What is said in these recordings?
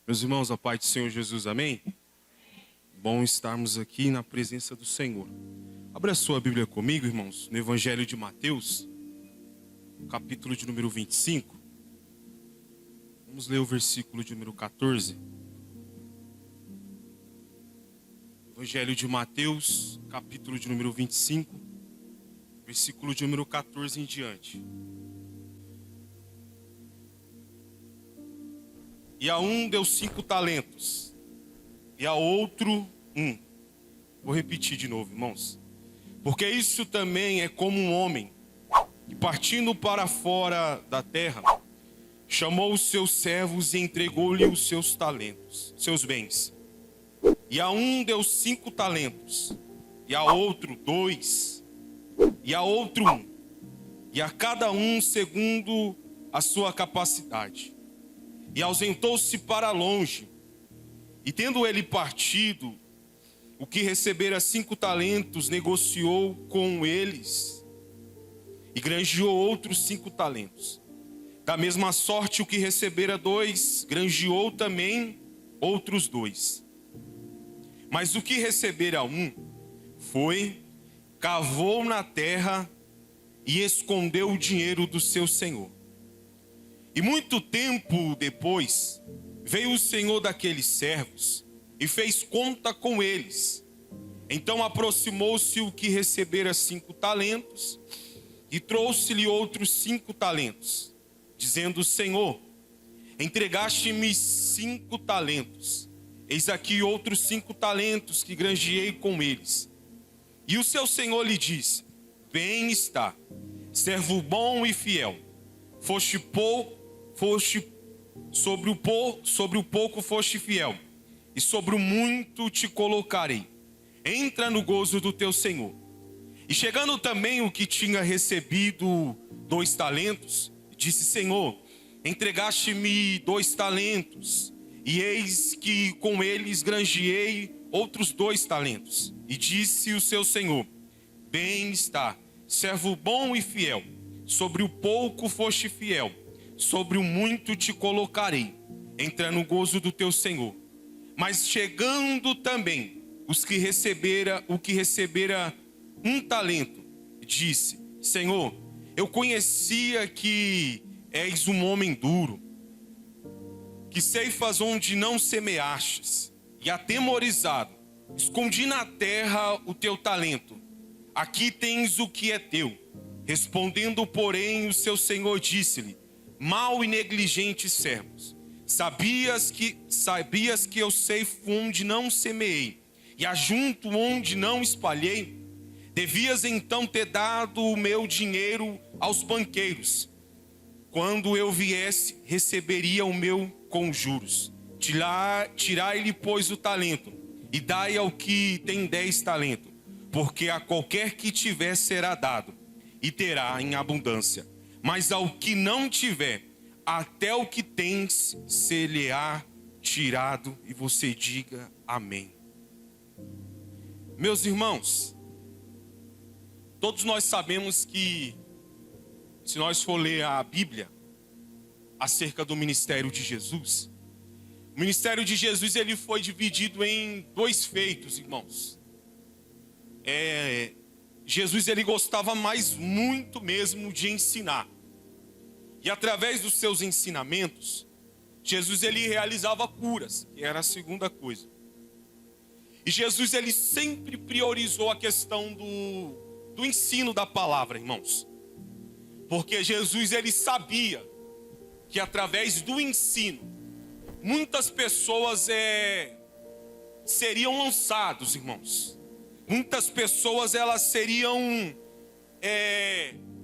Meus irmãos, a paz do Senhor Jesus, amém? Bom estarmos aqui na presença do Senhor. Abra a sua Bíblia comigo, irmãos, no Evangelho de Mateus, capítulo de número 25. Vamos ler o versículo de número 14. Evangelho de Mateus, capítulo de número 25, versículo de número 14 em diante. E a um deu 5 talentos, e a outro 1. Vou repetir de novo, irmãos. Porque isso também é como um homem, que partindo para fora da terra, chamou os seus servos e entregou-lhe os seus talentos, seus bens. E a um deu 5 talentos, e a outro 2, e a outro 1, e a cada um segundo a sua capacidade. E ausentou-se para longe, e tendo ele partido, o que recebera 5 talentos, negociou com eles, e granjeou outros 5 talentos. Da mesma sorte, o que recebera 2, granjeou também outros 2. Mas o que recebera 1, foi, cavou na terra, e escondeu o dinheiro do seu senhor. E muito tempo depois, veio o senhor daqueles servos e fez conta com eles. Então aproximou-se o que recebera 5 talentos e trouxe-lhe outros 5 talentos, dizendo: Senhor, entregaste-me 5 talentos, eis aqui outros 5 talentos que granjeei com eles. E o seu senhor lhe disse: Bem está, servo bom e fiel, sobre o pouco foste fiel, e sobre o muito te colocarei. Entra no gozo do teu senhor. E chegando também o que tinha recebido 2 talentos, disse: Senhor, entregaste-me 2 talentos, e eis que com eles granjeei outros 2 talentos. E disse o seu senhor: Bem está, servo bom e fiel, sobre o pouco foste fiel, sobre o muito te colocarei. Entra no gozo do teu senhor. Mas chegando também o que recebera 1 talento, disse: Senhor, eu conhecia que és um homem duro, que ceifas onde não semeastes, e atemorizado, escondi na terra o teu talento. Aqui tens o que é teu. Respondendo, porém, o seu senhor disse-lhe: Mau e negligente servos, sabias que eu ceifo onde não semeei, e ajunto onde não espalhei? Devias então ter dado o meu dinheiro aos banqueiros. Quando eu viesse, receberia o meu com juros. Tirai-lhe, pois, o talento, e dai ao que tem 10 talentos, porque a qualquer que tiver será dado, e terá em abundância. Mas ao que não tiver, até o que tens se-lhe-á tirado. E você diga amém. Meus irmãos, todos nós sabemos que, se nós for ler a Bíblia acerca do ministério de Jesus, o ministério de Jesus ele foi dividido em 2 feitos, irmãos. Jesus ele gostava muito mesmo de ensinar. E através dos seus ensinamentos, Jesus ele realizava curas, que era a segunda coisa. E Jesus ele sempre priorizou a questão do ensino da palavra, irmãos. Porque Jesus ele sabia que através do ensino, muitas pessoas seriam lançadas, irmãos. Muitas pessoas elas seriam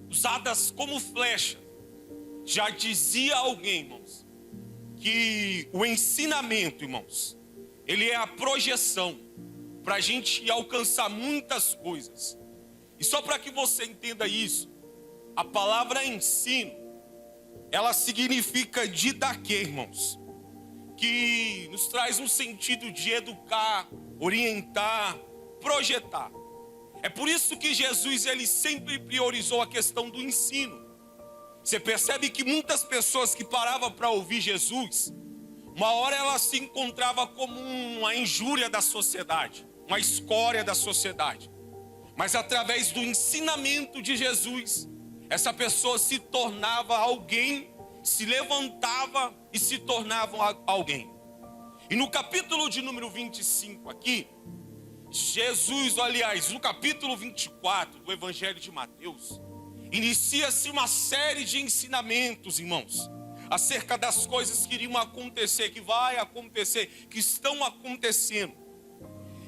usadas como flecha. Já dizia alguém, irmãos, que o ensinamento, irmãos, ele é a projeção para a gente alcançar muitas coisas. E só para que você entenda isso, a palavra ensino, ela significa didaquê, irmãos, que nos traz um sentido de educar, orientar, projetar. É por isso que Jesus ele sempre priorizou a questão do ensino. Você percebe que muitas pessoas que paravam para ouvir Jesus, Uma hora ela se encontrava como uma injúria da sociedade, uma escória da sociedade. Mas através do ensinamento de Jesus, essa pessoa se tornava alguém, se levantava e se tornava alguém. E no capítulo de número 25 aqui, Jesus, aliás, no capítulo 24 do Evangelho de Mateus, inicia-se uma série de ensinamentos, irmãos, acerca das coisas que iriam acontecer, que vai acontecer, que estão acontecendo.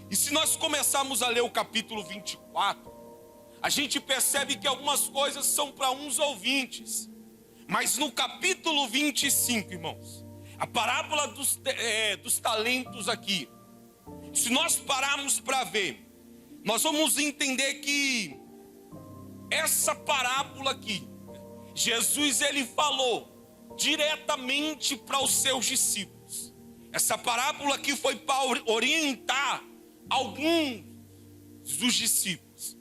E se nós começarmos a ler o capítulo 24, a gente percebe que algumas coisas são para uns ouvintes. Mas no capítulo 25, irmãos, a parábola dos talentos aqui, se nós pararmos para ver, nós vamos entender que essa parábola aqui, Jesus ele falou diretamente para os seus discípulos. Essa parábola aqui foi para orientar alguns dos discípulos.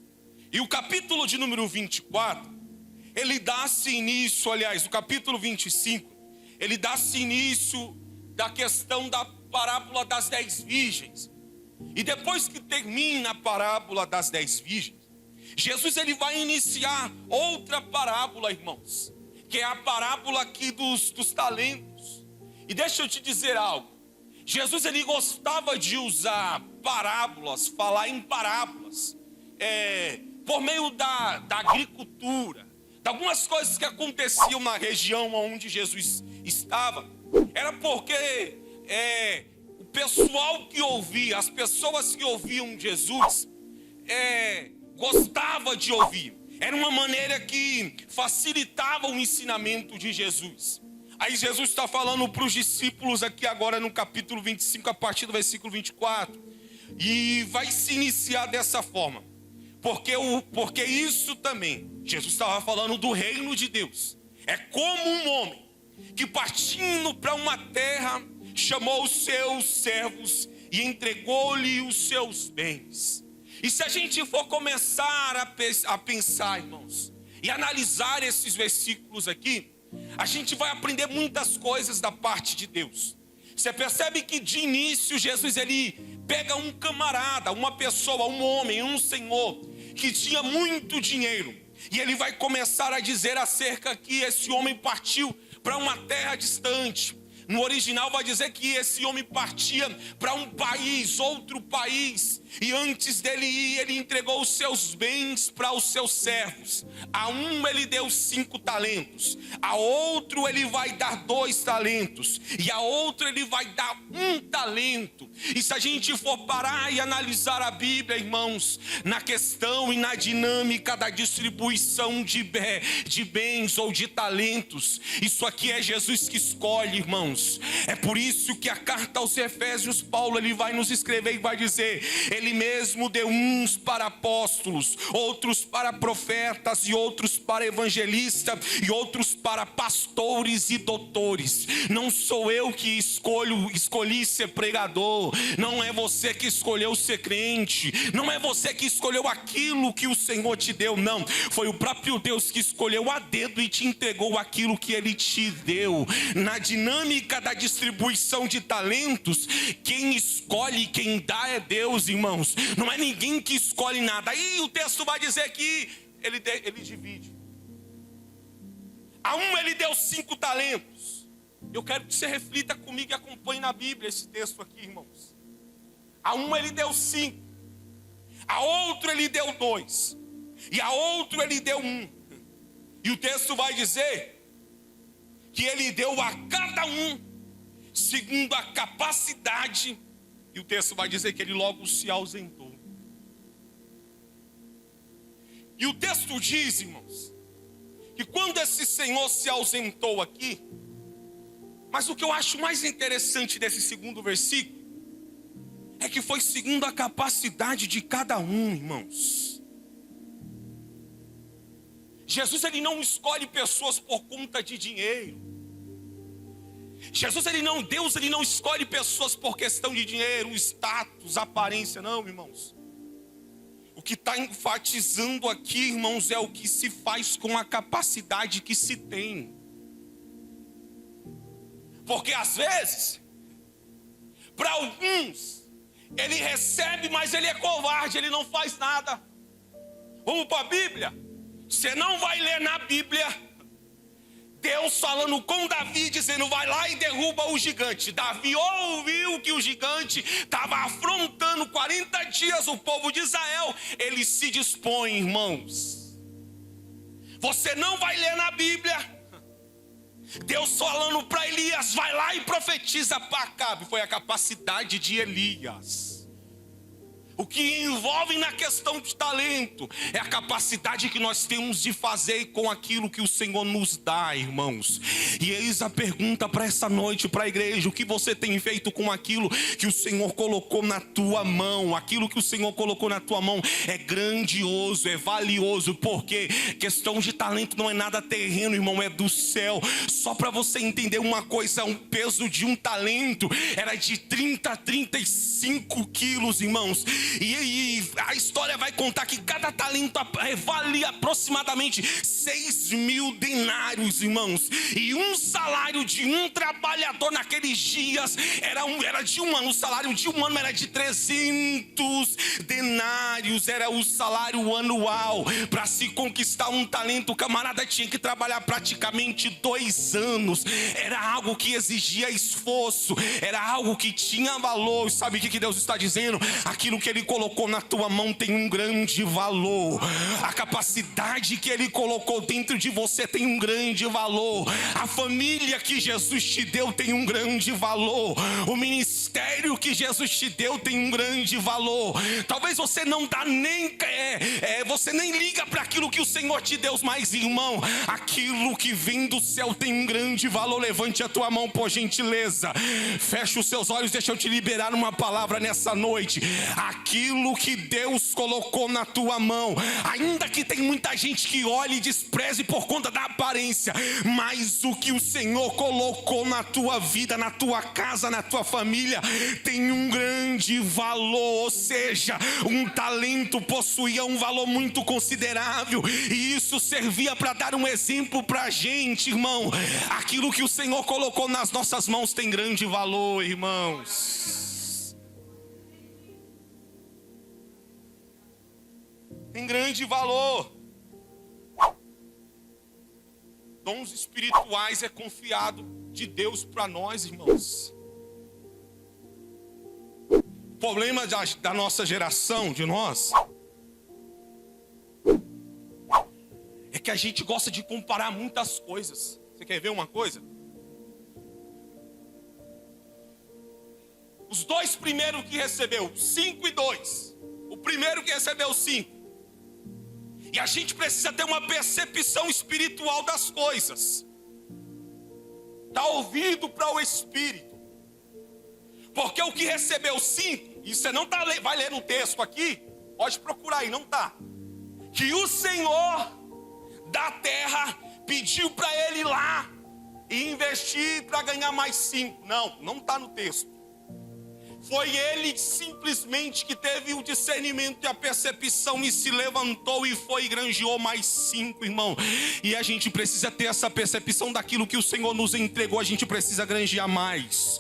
E o capítulo de número 24, ele dá-se início, aliás, o capítulo 25, ele dá-se início da questão da parábola das 10 virgens. E depois que termina a parábola das 10 virgens, Jesus ele vai iniciar outra parábola, irmãos, que é a parábola aqui dos talentos. E deixa eu te dizer algo. Jesus ele gostava de usar parábolas, falar em parábolas, por meio da agricultura, de algumas coisas que aconteciam na região onde Jesus estava. Era porque o pessoal que ouvia, as pessoas que ouviam Jesus, gostava de ouvir. Era uma maneira que facilitava o ensinamento de Jesus. Aí Jesus está falando para os discípulos aqui agora no capítulo 25, a partir do versículo 24. E vai se iniciar dessa forma. Porque isso também, Jesus estava falando do reino de Deus. É como um homem que partindo para uma terra, chamou os seus servos e entregou-lhe os seus bens. E se a gente for começar a pensar, irmãos, e analisar esses versículos aqui, a gente vai aprender muitas coisas da parte de Deus. Você percebe que de início Jesus ele pega um camarada, uma pessoa, um homem, um senhor que tinha muito dinheiro, e ele vai começar a dizer acerca que esse homem partiu para uma terra distante. No original vai dizer que esse homem partia para um país, outro país, e antes dele ir, ele entregou os seus bens para os seus servos. A um ele deu 5 talentos, a outro ele vai dar 2 talentos, e a outro ele vai dar 1 talento. E se a gente for parar e analisar a Bíblia, irmãos, na questão e na dinâmica da distribuição de bens ou de talentos, isso aqui é Jesus que escolhe, irmãos. É por isso que a carta aos Efésios, Paulo ele vai nos escrever e vai dizer: ele mesmo deu uns para apóstolos, outros para profetas, e outros para evangelistas, e outros para pastores e doutores. Não sou eu que escolhi ser pregador, não é você que escolheu ser crente, não é você que escolheu aquilo que o Senhor te deu, não. Foi o próprio Deus que escolheu a dedo e te entregou aquilo que ele te deu. Na dinâmica da distribuição de talentos, quem escolhe, quem dá é Deus, irmãos. Não é ninguém que escolhe nada. Aí o texto vai dizer que ele divide. A um ele deu 5 talentos. Eu quero que você reflita comigo e acompanhe na Bíblia esse texto aqui, irmãos. A um ele deu 5, a outro ele deu 2, e a outro ele deu 1. E o texto vai dizer que ele deu a cada um segundo a capacidade, e o texto vai dizer que ele logo se ausentou. E o texto diz, irmãos, que quando esse Senhor se ausentou aqui, mas o que eu acho mais interessante desse segundo versículo é que foi segundo a capacidade de cada um, irmãos. Jesus ele não escolhe pessoas por conta de dinheiro. Deus ele não escolhe pessoas por questão de dinheiro, status, aparência, não, irmãos. O que está enfatizando aqui, irmãos, é o que se faz com a capacidade que se tem. Porque às vezes Para alguns, ele recebe, mas ele é covarde, ele não faz nada. Vamos para a Bíblia? Você não vai ler na Bíblia Deus falando com Davi, dizendo: vai lá e derruba o gigante. Davi ouviu que o gigante estava afrontando 40 dias o povo de Israel. Ele se dispõe, irmãos. Você não vai ler na Bíblia Deus falando para Elias: vai lá e profetiza para Acabe. Foi a capacidade de Elias. O que envolve na questão de talento é a capacidade que nós temos de fazer com aquilo que o Senhor nos dá, irmãos. E eis a pergunta para essa noite, para a igreja: o que você tem feito com aquilo que o Senhor colocou na tua mão? Aquilo que o Senhor colocou na tua mão é grandioso, é valioso, porque questão de talento não é nada terreno, irmão, é do céu. Só para você entender uma coisa, o peso de um talento era de 30 a 35 quilos, irmãos. E a história vai contar que cada talento valia aproximadamente 6.000 denários, irmãos. E um salário de um trabalhador naqueles dias era de um ano. O salário de um ano era de 300 denários. Era o salário anual. Para se conquistar um talento, o camarada tinha que trabalhar praticamente 2 anos. Era algo que exigia esforço. Era algo que tinha valor. Sabe o que Deus está dizendo? Aquilo que Ele colocou na tua mão tem um grande valor. A capacidade que Ele colocou dentro de você tem um grande valor. A família que Jesus te deu tem um grande valor. O ministério que Jesus te deu tem um grande valor. Talvez você não dá nem você nem liga para aquilo que o Senhor te deu, mas, irmão, aquilo que vem do céu tem um grande valor. Levante a tua mão, por gentileza. Feche os seus olhos, deixa eu te liberar uma palavra nessa noite. Aquilo que Deus colocou na tua mão, ainda que tem muita gente que olhe e despreze por conta da aparência, mas o que o Senhor colocou na tua vida, na tua casa, na tua família, tem um grande valor. Ou seja, um talento possuía um valor muito considerável, e isso servia para dar um exemplo para a gente, irmão. Aquilo que o Senhor colocou nas nossas mãos tem grande valor, irmãos. Tem grande valor. Dons espirituais é confiado de Deus para nós, irmãos. O problema da nossa geração, de nós, é que a gente gosta de comparar muitas coisas. Você quer ver uma coisa? Os 2 primeiros que recebeu, 5 e 2. O primeiro que recebeu 5. E a gente precisa ter uma percepção espiritual das coisas. Dá ouvido para o Espírito. Porque o que recebeu 5, e você não vai ler no texto aqui, pode procurar aí, não está. Que o Senhor da terra pediu para ele ir lá e investir para ganhar mais 5. Não está no texto. Foi ele simplesmente que teve o discernimento e a percepção e se levantou e foi e granjeou mais 5, irmão. E a gente precisa ter essa percepção daquilo que o Senhor nos entregou. A gente precisa granjear mais.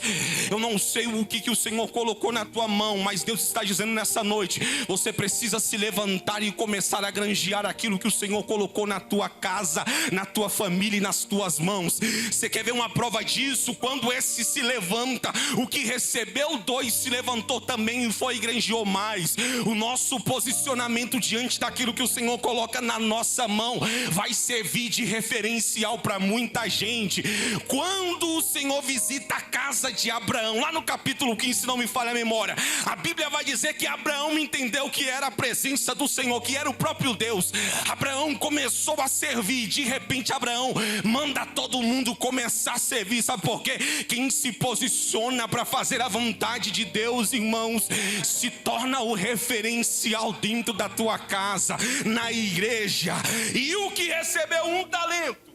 Eu não sei o que o Senhor colocou na tua mão, mas Deus está dizendo nessa noite: você precisa se levantar e começar a granjear aquilo que o Senhor colocou na tua casa, na tua família e nas tuas mãos. Você quer ver uma prova disso? Quando esse se levanta, o que recebeu 2 se levantou também e foi e granjeou mais. O nosso posicionamento diante daquilo que o Senhor coloca na nossa mão vai servir de referencial para muita gente. Quando o Senhor visita a casa de Abraão, lá no capítulo 15, se não me falha a memória, a Bíblia vai dizer que Abraão entendeu que era a presença do Senhor, que era o próprio Deus. Abraão começou a servir. De repente Abraão manda todo mundo começar a servir. Sabe por quê? Quem se posiciona para fazer a vontade de Deus, irmãos, se torna o referencial dentro da tua casa, na igreja. E o que recebeu 1 talento,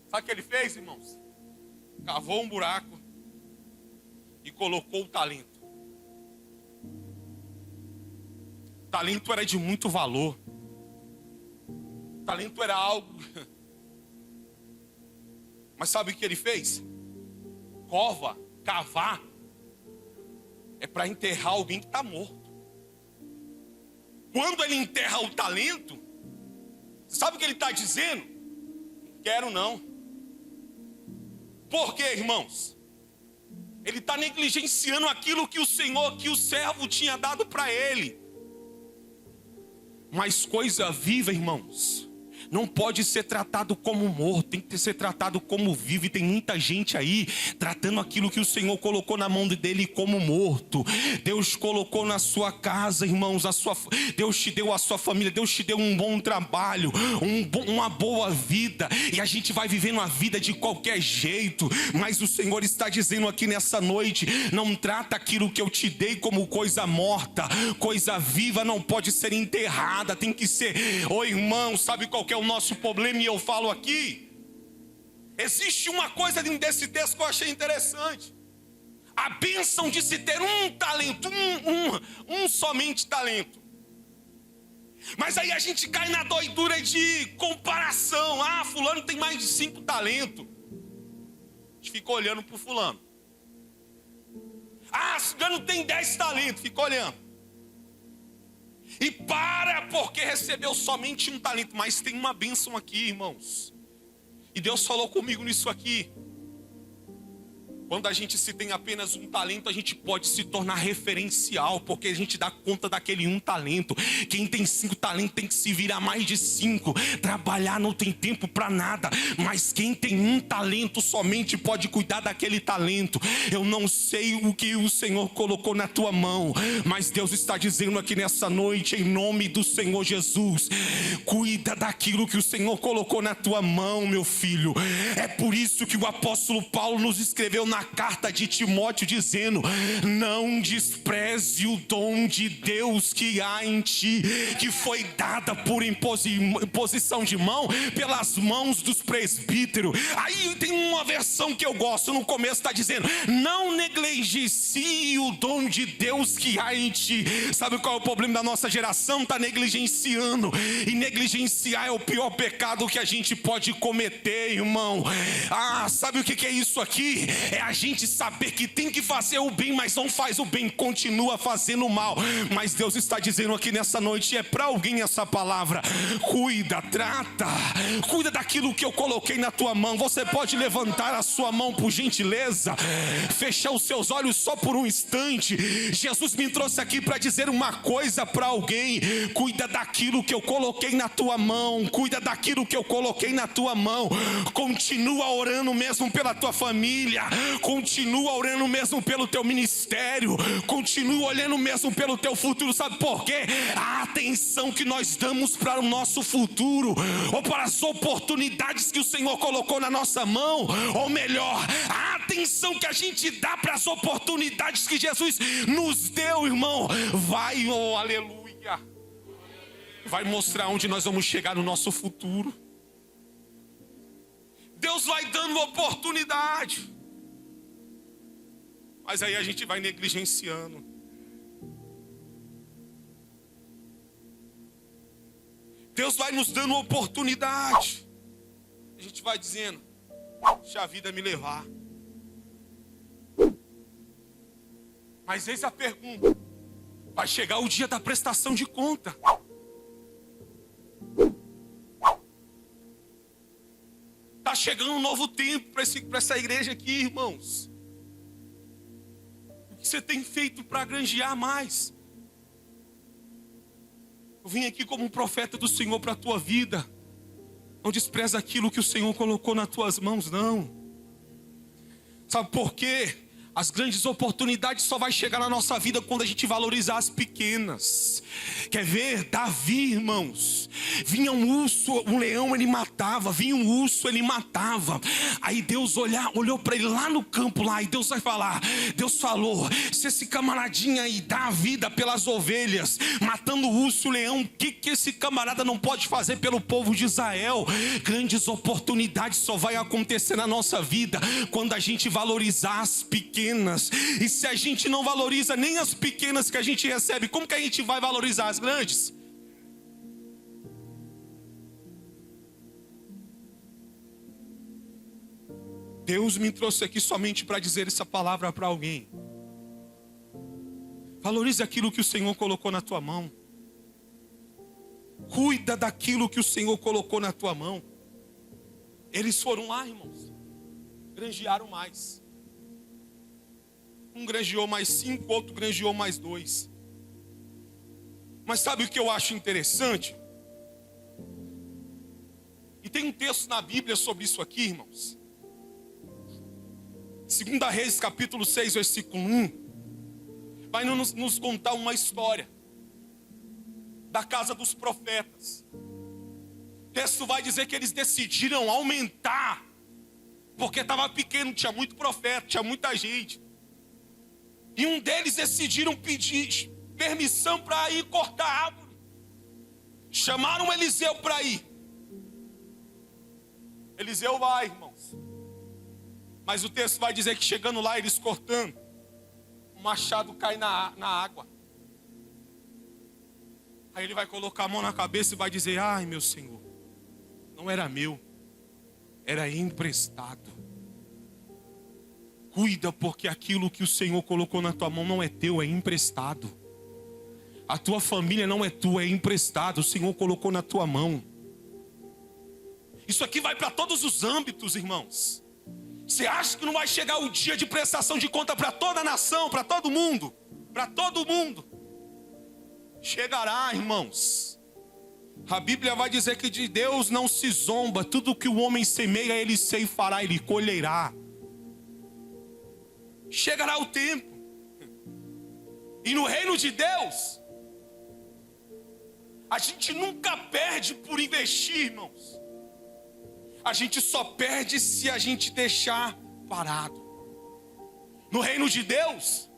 sabe o que ele fez, irmãos? Cavou um buraco e colocou o talento. O talento era de muito valor. O talento era algo Mas sabe o que ele fez? Cova, cavar, é para enterrar alguém que está morto. Quando ele enterra o talento, sabe o que ele está dizendo? Quero não. Por quê, irmãos? Ele está negligenciando aquilo que o Senhor, que o servo tinha dado para ele. Mas coisa viva, irmãos, não pode ser tratado como morto, tem que ser tratado como vivo. E tem muita gente aí tratando aquilo que o Senhor colocou na mão dele como morto. Deus colocou na sua casa, irmãos, Deus te deu a sua família, Deus te deu um bom trabalho, uma boa vida, e a gente vai vivendo a vida de qualquer jeito. Mas o Senhor está dizendo aqui nessa noite: não trata aquilo que eu te dei como coisa morta. Coisa viva não pode ser enterrada, tem que ser. Ô irmão, sabe qual que é o nosso problema? E eu falo aqui, existe uma coisa desse texto que eu achei interessante: a bênção de se ter um talento, somente talento. Mas aí a gente cai na doidura de comparação. Ah, fulano tem mais de 5 talentos. A gente fica olhando para o fulano. Ah, fulano tem 10 talentos, fica olhando. E porque recebeu somente um talento. Mas tem uma bênção aqui, irmãos. E Deus falou comigo nisso aqui. Quando a gente se tem apenas um talento, a gente pode se tornar referencial, porque a gente dá conta daquele um talento. Quem tem 5 talentos tem que se virar mais de 5. Trabalhar não tem tempo para nada. Mas quem tem um talento somente pode cuidar daquele talento. Eu não sei o que o Senhor colocou na tua mão, mas Deus está dizendo aqui nessa noite, em nome do Senhor Jesus: cuida daquilo que o Senhor colocou na tua mão, meu filho. É por isso que o apóstolo Paulo nos escreveu na carta de Timóteo dizendo: não despreze o dom de Deus que há em ti, que foi dada por imposição de mão pelas mãos dos presbíteros. Aí tem uma versão que eu gosto, no começo está dizendo: não negligencie o dom de Deus que há em ti. Sabe qual é o problema da nossa geração? Está negligenciando, e negligenciar é o pior pecado que a gente pode cometer, irmão. Ah, sabe o que é isso aqui? É a gente saber que tem que fazer o bem, mas não faz o bem, continua fazendo o mal. Mas Deus está dizendo aqui nessa noite, é para alguém essa palavra: cuida, trata, cuida daquilo que eu coloquei na tua mão. Você pode levantar a sua mão, por gentileza, fechar os seus olhos só por um instante. Jesus me trouxe aqui para dizer uma coisa para alguém: cuida daquilo que eu coloquei na tua mão, cuida daquilo que eu coloquei na tua mão. Continua orando mesmo pela tua família, continua orando mesmo pelo teu ministério, continua olhando mesmo pelo teu futuro. Sabe por quê? A atenção que nós damos para o nosso futuro, ou para as oportunidades que o Senhor colocou na nossa mão, ou melhor, a atenção que a gente dá para as oportunidades que Jesus nos deu, irmão, vai, oh aleluia, vai mostrar onde nós vamos chegar no nosso futuro. Deus vai dando oportunidade, mas aí a gente vai negligenciando. Deus vai nos dando oportunidade, a gente vai dizendo: deixa a vida me levar. Mas eis a pergunta: vai chegar o dia da prestação de conta. Está chegando um novo tempo para essa igreja aqui, irmãos. O que você tem feito para granjear mais? Eu vim aqui como um profeta do Senhor para a tua vida. Não despreza aquilo que o Senhor colocou nas tuas mãos, não. Sabe por quê? As grandes oportunidades só vai chegar na nossa vida quando a gente valorizar as pequenas. Quer ver? Davi, irmãos, vinha um urso, um leão, ele matava. Vinha um urso, ele matava. Aí Deus olhou para ele lá no campo lá, e Deus vai falar. Deus falou: se esse camaradinha aí dá a vida pelas ovelhas, matando o urso, o leão, o que esse camarada não pode fazer pelo povo de Israel? Grandes oportunidades só vai acontecer na nossa vida quando a gente valorizar as pequenas. E se a gente não valoriza nem as pequenas que a gente recebe, como que a gente vai valorizar as grandes? Deus me trouxe aqui somente para dizer essa palavra para alguém. Valorize aquilo que o Senhor colocou na tua mão. Cuida daquilo que o Senhor colocou na tua mão. Eles foram lá, irmãos, granjearam mais. Um granjeou mais 5, outro granjeou mais 2. Mas sabe o que eu acho interessante? E tem um texto na Bíblia sobre isso aqui, irmãos. 2 Reis, capítulo 6, versículo 1. Vai nos contar uma história da casa dos profetas. O texto vai dizer que eles decidiram aumentar, porque estava pequeno, tinha muito profeta, tinha muita gente. E um deles decidiram pedir permissão para ir cortar a árvore. Chamaram Eliseu para ir. Eliseu vai, irmãos. Mas o texto vai dizer que chegando lá, eles cortando, o machado cai na água. Aí ele vai colocar a mão na cabeça e vai dizer: ai, meu Senhor, não era meu, era emprestado. Cuida, porque aquilo que o Senhor colocou na tua mão não é teu, é emprestado. A tua família não é tua, é emprestado. O Senhor colocou na tua mão. Isso aqui vai para todos os âmbitos, irmãos. Você acha que não vai chegar o dia de prestação de conta para toda a nação, para todo mundo? Para todo mundo. Chegará, irmãos. A Bíblia vai dizer que de Deus não se zomba. Tudo que o homem semeia, ele ceifará, ele colherá. Chegará o tempo. E no reino de Deus, a gente nunca perde por investir, irmãos. A gente só perde se a gente deixar parado. No reino de Deus,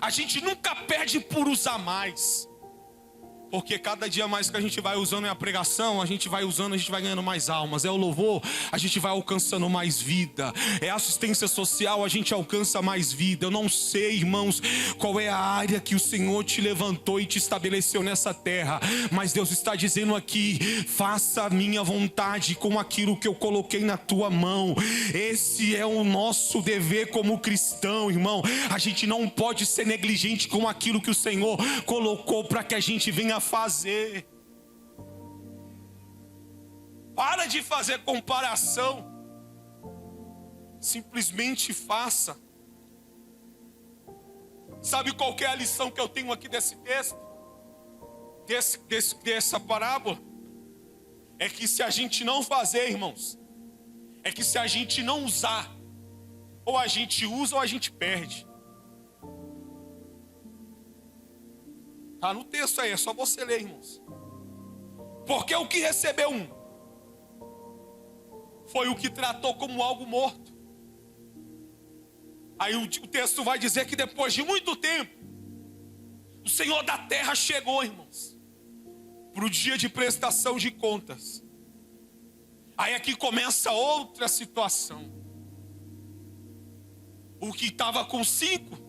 a gente nunca perde por usar mais. Porque cada dia mais que a gente vai usando a pregação, a gente vai usando, a gente vai ganhando mais almas. É o louvor, a gente vai alcançando mais vida. É assistência social, a gente alcança mais vida. Eu não sei, irmãos, qual é a área que o Senhor te levantou e te estabeleceu nessa terra. Mas Deus está dizendo aqui: faça a minha vontade com aquilo que eu coloquei na tua mão. Esse é o nosso dever como cristão, irmão. A gente não pode ser negligente com aquilo que o Senhor colocou para que a gente venha fazer. Para de fazer comparação. Simplesmente faça. Sabe qual que é a lição que eu tenho aqui desse texto? Dessa parábola? É que se a gente não fazer, irmãos, é que se a gente não usar, ou a gente usa ou a gente perde. Está no texto aí, é só você ler, irmãos. Porque o que recebeu um foi o que tratou como algo morto. Aí o texto vai dizer que depois de muito tempo, o Senhor da terra chegou, irmãos, para o dia de prestação de contas. Aí aqui começa outra situação. O que estava com 5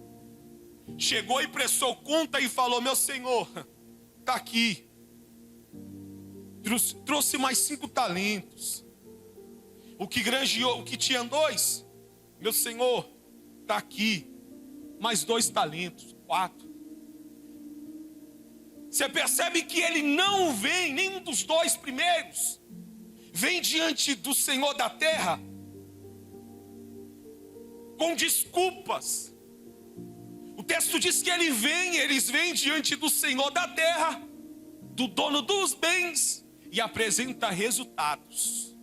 chegou e prestou conta e falou: meu Senhor, está aqui. Trouxe mais 5 talentos. O que granjeou, o que tinha 2, meu Senhor, está aqui. Mais 2 talentos, 4. Você percebe que ele não vem, nenhum dos 2 primeiros, vem diante do Senhor da terra com desculpas. O texto diz que eles vêm diante do Senhor da terra, do dono dos bens, e apresenta resultados.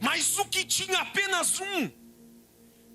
Mas o que tinha apenas um,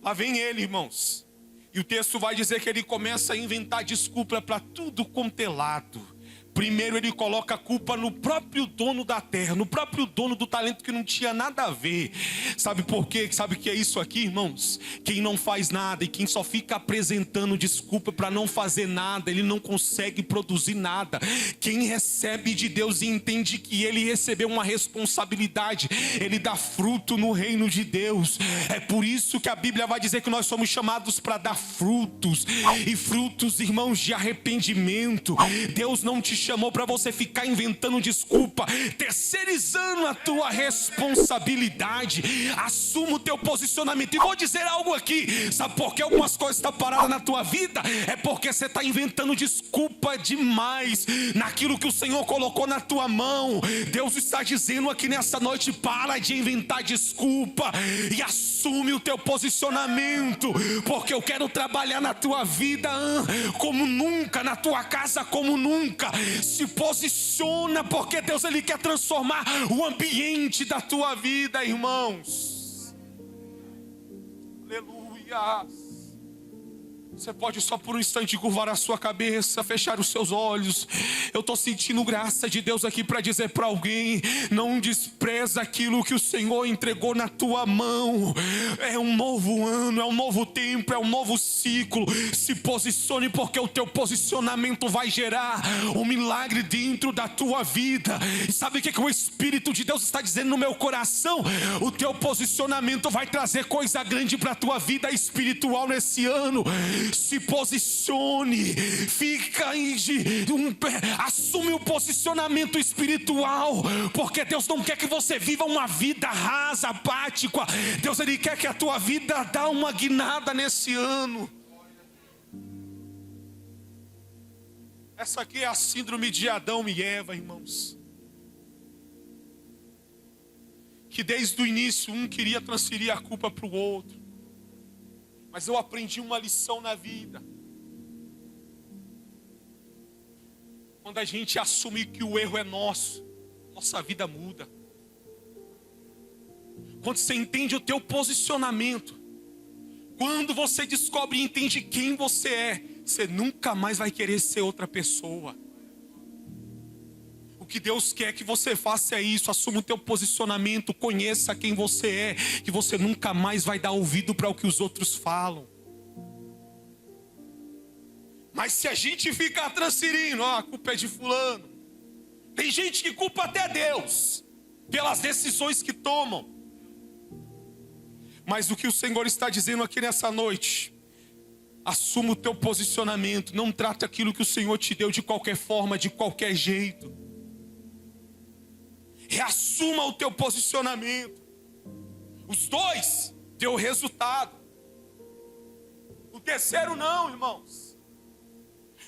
lá vem ele, irmãos. E o texto vai dizer que ele começa a inventar desculpa para tudo quanto é lado. Primeiro ele coloca a culpa no próprio dono da terra, no próprio dono do talento que não tinha nada a ver. Sabe por quê? Sabe o que é isso aqui, irmãos? Quem não faz nada e quem só fica apresentando desculpa para não fazer nada, ele não consegue produzir nada. Quem recebe de Deus e entende que ele recebeu uma responsabilidade, ele dá fruto no reino de Deus. É por isso que a Bíblia vai dizer que nós somos chamados para dar frutos. E frutos, irmãos, de arrependimento. Deus não te chamou para você ficar inventando desculpa, terceirizando a tua responsabilidade. Assuma o teu posicionamento. E vou dizer algo aqui, sabe por que algumas coisas estão paradas na tua vida? É porque você está inventando desculpa demais naquilo que o Senhor colocou na tua mão. Deus está dizendo aqui nessa noite: para de inventar desculpa e assume o teu posicionamento, porque eu quero trabalhar na tua vida como nunca, na tua casa como nunca. Se posiciona, porque Deus, Ele quer transformar o ambiente da tua vida, irmãos. Aleluia. Você pode só por um instante curvar a sua cabeça, fechar os seus olhos. Eu estou sentindo graça de Deus aqui para dizer para alguém: não despreza aquilo que o Senhor entregou na tua mão. É um novo ano, é um novo tempo, é um novo ciclo. Se posicione, porque o teu posicionamento vai gerar um milagre dentro da tua vida. E sabe o que o Espírito de Deus está dizendo no meu coração? O teu posicionamento vai trazer coisa grande para a tua vida espiritual nesse ano. Se posicione, assume o posicionamento espiritual, porque Deus não quer que você viva uma vida rasa, apática. Deus, Ele quer que a tua vida dê uma guinada nesse ano. Essa aqui é a síndrome de Adão e Eva, irmãos, que desde o início um queria transferir a culpa para o outro. Mas eu aprendi uma lição na vida. Quando a gente assume que o erro é nosso, nossa vida muda. Quando você entende o teu posicionamento, quando você descobre e entende quem você é, você nunca mais vai querer ser outra pessoa. O que Deus quer que você faça é isso: assuma o teu posicionamento, conheça quem você é, que você nunca mais vai dar ouvido para o que os outros falam. Mas se a gente ficar transferindo, a culpa é de fulano. Tem gente que culpa até Deus pelas decisões que tomam. Mas o que o Senhor está dizendo aqui nessa noite: assuma o teu posicionamento, não trate aquilo que o Senhor te deu de qualquer forma, de qualquer jeito. Reassuma o teu posicionamento. Os dois deu resultado. O terceiro não, irmãos.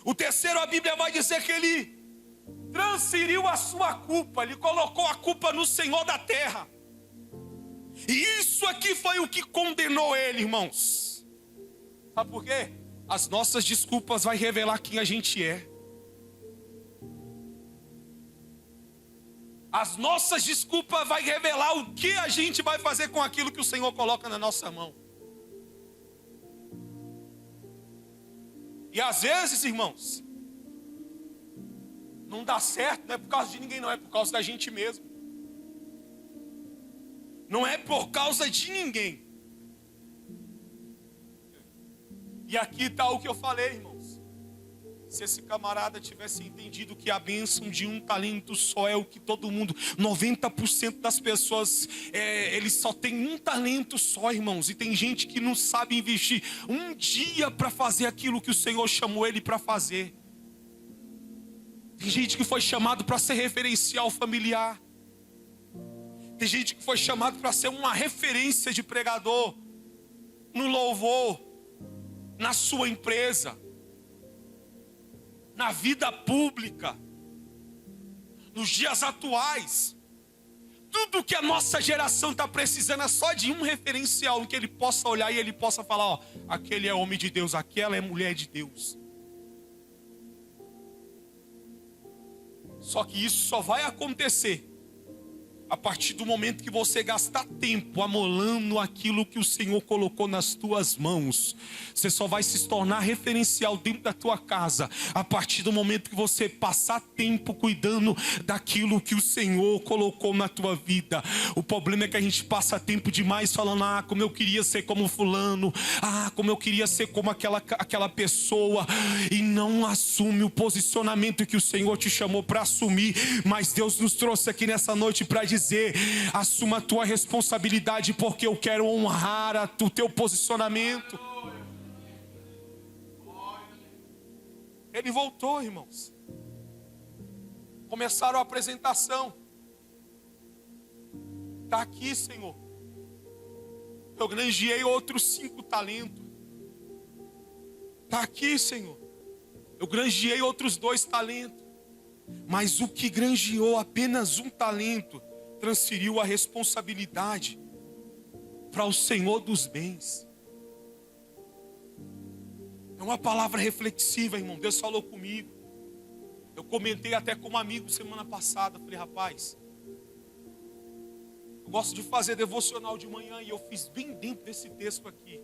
O terceiro, a Bíblia vai dizer que ele transferiu a sua culpa. Ele colocou a culpa no Senhor da terra. E isso aqui foi o que condenou ele, irmãos. Sabe por quê? As nossas desculpas vão revelar quem a gente é. As nossas desculpas vão revelar o que a gente vai fazer com aquilo que o Senhor coloca na nossa mão. E às vezes, irmãos, não dá certo, não é por causa de ninguém, não, é por causa da gente mesmo. Não é por causa de ninguém. E aqui está o que eu falei, irmãos. Se esse camarada tivesse entendido que a bênção de um talento só é o que todo mundo, 90% das pessoas, eles só têm um talento só, irmãos. E tem gente que não sabe investir um dia para fazer aquilo que o Senhor chamou ele para fazer. Tem gente que foi chamado para ser referencial familiar. Tem gente que foi chamado para ser uma referência de pregador no louvor, na sua empresa, na vida pública, nos dias atuais. Tudo que a nossa geração está precisando é só de um referencial em que ele possa olhar e ele possa falar: ó, aquele é homem de Deus, aquela é mulher de Deus. Só que isso só vai acontecer a partir do momento que você gastar tempo amolando aquilo que o Senhor colocou nas tuas mãos. Você só vai se tornar referencial dentro da tua casa a partir do momento que você passar tempo cuidando daquilo que o Senhor colocou na tua vida. O problema é que a gente passa tempo demais falando: ah, como eu queria ser como fulano, ah, como eu queria ser como aquela pessoa, e não assume o posicionamento que o Senhor te chamou para assumir. Mas Deus nos trouxe aqui nessa noite para dizer: assuma a tua responsabilidade, porque eu quero honrar o teu posicionamento. Ele voltou, irmãos. Começaram a apresentação. Está aqui, Senhor. Eu granjeei outros 5 talentos. Está aqui, Senhor. Eu granjeei outros 2 talentos. Mas o que granjeou apenas 1 talento, transferiu a responsabilidade para o Senhor dos bens. É uma palavra reflexiva, irmão. Deus falou comigo. Eu comentei até com um amigo semana passada. Falei, rapaz, eu gosto de fazer devocional de manhã. E eu fiz bem dentro desse texto aqui.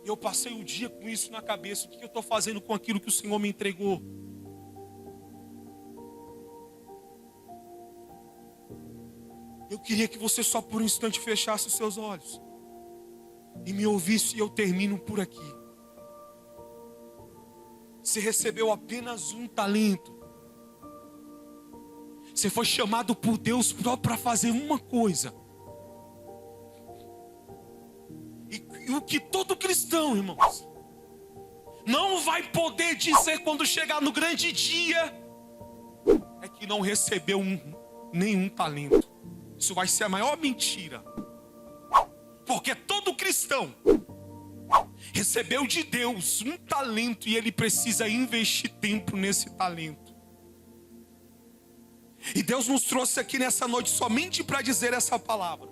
E eu passei o dia com isso na cabeça. O que eu estou fazendo com aquilo que o Senhor me entregou? Eu queria que você só por um instante fechasse os seus olhos e me ouvisse, e eu termino por aqui. Você recebeu apenas 1 talento. Você foi chamado por Deus só para fazer uma coisa. E o que todo cristão, irmãos, não vai poder dizer quando chegar no grande dia, é que não recebeu nenhum talento. Isso vai ser a maior mentira. Porque todo cristão recebeu de Deus 1 talento e ele precisa investir tempo nesse talento. E Deus nos trouxe aqui nessa noite somente para dizer essa palavra.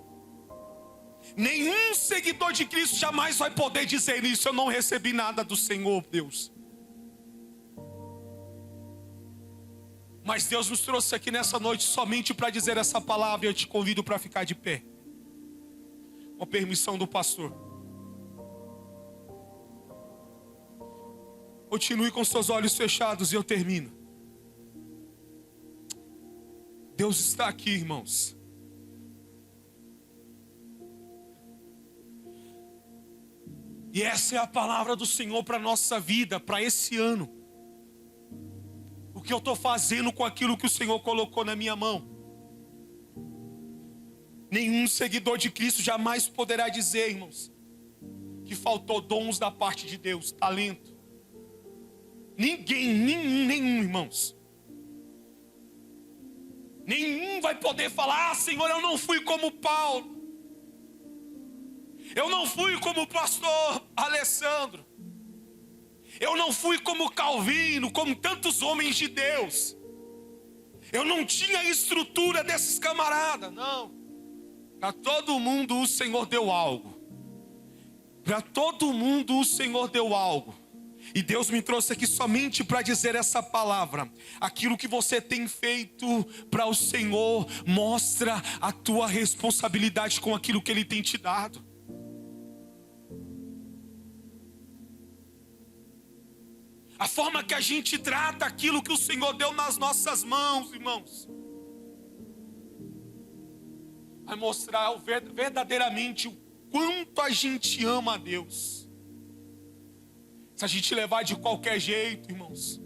Nenhum seguidor de Cristo jamais vai poder dizer isso. Eu não recebi nada do Senhor, Deus. Mas Deus nos trouxe aqui nessa noite somente para dizer essa palavra. E eu te convido para ficar de pé, com a permissão do pastor. Continue com seus olhos fechados e eu termino. Deus está aqui, irmãos. E essa é a palavra do Senhor para a nossa vida, para esse ano. O que eu estou fazendo com aquilo que o Senhor colocou na minha mão. Nenhum seguidor de Cristo jamais poderá dizer, irmãos, que faltou dons da parte de Deus, talento. Ninguém, nenhum, irmãos. Nenhum vai poder falar, Senhor, eu não fui como Paulo. Eu não fui como o pastor Alessandro. Eu não fui como Calvino, como tantos homens de Deus. Eu não tinha a estrutura desses camaradas, não. Para todo mundo o Senhor deu algo. Para todo mundo o Senhor deu algo. E Deus me trouxe aqui somente para dizer essa palavra. Aquilo que você tem feito para o Senhor mostra a tua responsabilidade com aquilo que Ele tem te dado. A forma que a gente trata aquilo que o Senhor deu nas nossas mãos, irmãos, vai mostrar verdadeiramente o quanto a gente ama a Deus. Se a gente levar de qualquer jeito, irmãos,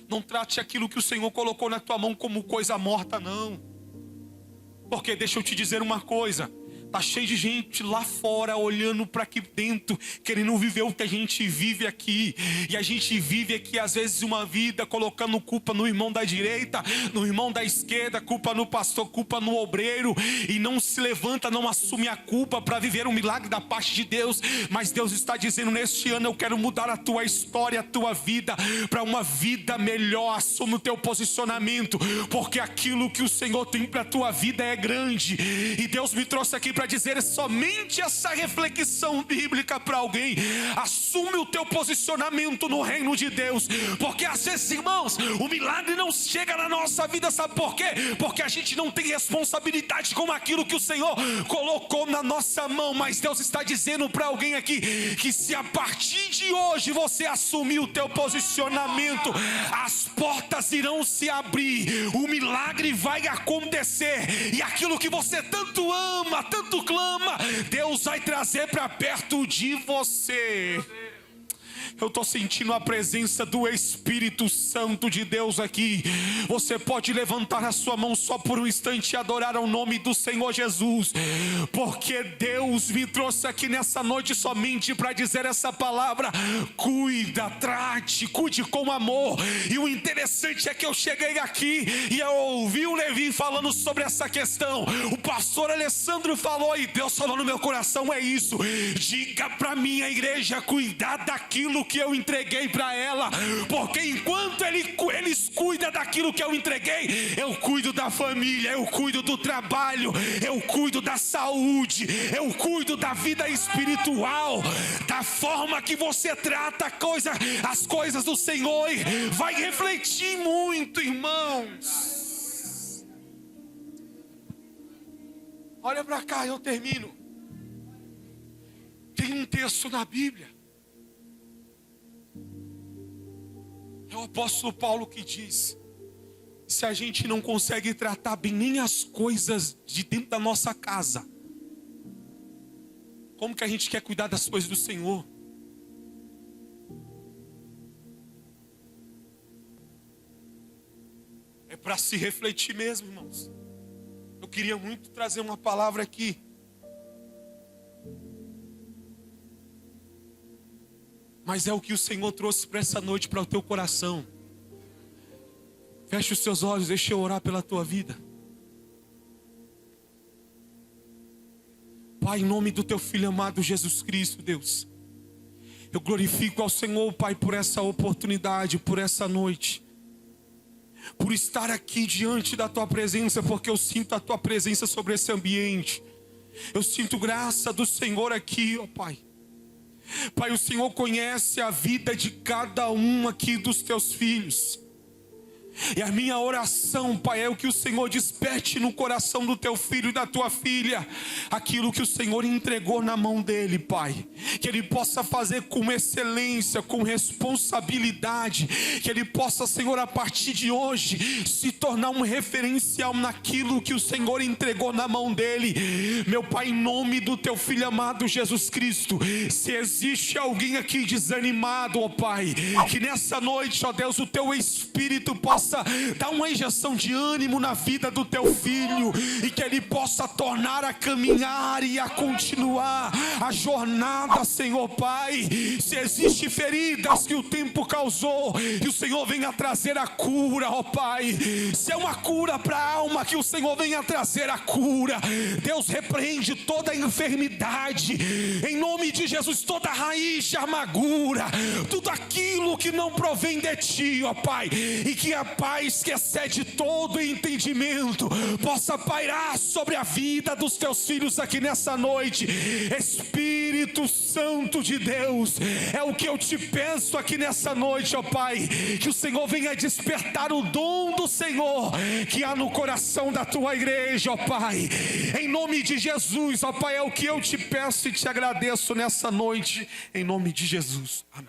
não trate aquilo que o Senhor colocou na tua mão como coisa morta, não. Porque deixa eu te dizer uma coisa. Está cheio de gente lá fora olhando para aqui dentro, querendo viver o que a gente vive aqui. E a gente vive aqui às vezes uma vida colocando culpa no irmão da direita, no irmão da esquerda, culpa no pastor, culpa no obreiro. E não se levanta, não assume a culpa para viver um milagre da parte de Deus. Mas Deus está dizendo, neste ano eu quero mudar a tua história, a tua vida, para uma vida melhor. Assume o teu posicionamento, porque aquilo que o Senhor tem para a tua vida é grande. E Deus me trouxe aqui para dizer somente essa reflexão bíblica para alguém. Assume o teu posicionamento no reino de Deus, porque às vezes, irmãos, o milagre não chega na nossa vida, sabe por quê? Porque a gente não tem responsabilidade com aquilo que o Senhor colocou na nossa mão. Mas Deus está dizendo para alguém aqui, que se a partir de hoje você assumir o teu posicionamento, as portas irão se abrir, o milagre vai acontecer, e aquilo que você tanto ama, tanto clama, Deus vai trazer para perto de você. Eu estou sentindo a presença do Espírito Santo de Deus aqui. Você pode levantar a sua mão só por um instante e adorar ao nome do Senhor Jesus, porque Deus me trouxe aqui nessa noite somente para dizer essa palavra: cuida, trate, cuide com amor. E o interessante é que eu cheguei aqui e eu ouvi o Levi falando sobre essa questão. O pastor Alessandro falou e Deus falou no meu coração: é isso, diga para minha igreja cuidar daquilo que eu entreguei para ela, porque enquanto eles cuidam daquilo que eu entreguei, eu cuido da família, eu cuido do trabalho, eu cuido da saúde, eu cuido da vida espiritual. Da forma que você trata as coisas do Senhor, vai refletir muito, irmãos. Olha para cá, eu termino. Tem um texto na Bíblia, é o apóstolo Paulo que diz: se a gente não consegue tratar bem nem as coisas de dentro da nossa casa, como que a gente quer cuidar das coisas do Senhor? É para se refletir mesmo, irmãos. Eu queria muito trazer uma palavra aqui, mas é o que o Senhor trouxe para essa noite, para o teu coração. Feche os seus olhos, deixa eu orar pela tua vida. Pai, em nome do teu Filho amado Jesus Cristo, Deus, eu glorifico ao Senhor, Pai, por essa oportunidade, por essa noite, por estar aqui diante da tua presença, porque eu sinto a tua presença sobre esse ambiente. Eu sinto graça do Senhor aqui, ó Pai. Pai, o Senhor conhece a vida de cada um aqui dos teus filhos. E a minha oração, Pai, é o que o Senhor desperte no coração do teu filho e da tua filha aquilo que o Senhor entregou na mão dele, Pai. Que ele possa fazer com excelência, com responsabilidade. Que ele possa, Senhor, a partir de hoje, se tornar um referencial naquilo que o Senhor entregou na mão dele. Meu Pai, em nome do teu Filho amado Jesus Cristo, se existe alguém aqui desanimado, ó Pai, que nessa noite, ó Deus, o teu Espírito possa dar uma injeção de ânimo na vida do teu filho, e que ele possa tornar a caminhar e a continuar a jornada, Senhor Pai. Se existe feridas que o tempo causou, que o Senhor venha trazer a cura, ó Pai. Se é uma cura para a alma, que o Senhor venha trazer a cura. Deus, repreende toda a enfermidade em nome de Jesus, toda a raiz de amargura, tudo aquilo que não provém de ti, ó Pai, e que a paz que excede todo entendimento possa pairar sobre a vida dos teus filhos aqui nessa noite. Espírito Santo de Deus, é o que eu te peço aqui nessa noite, ó Pai, que o Senhor venha despertar o dom do Senhor que há no coração da tua igreja, ó Pai, em nome de Jesus, ó Pai, é o que eu te peço e te agradeço nessa noite, em nome de Jesus, amém.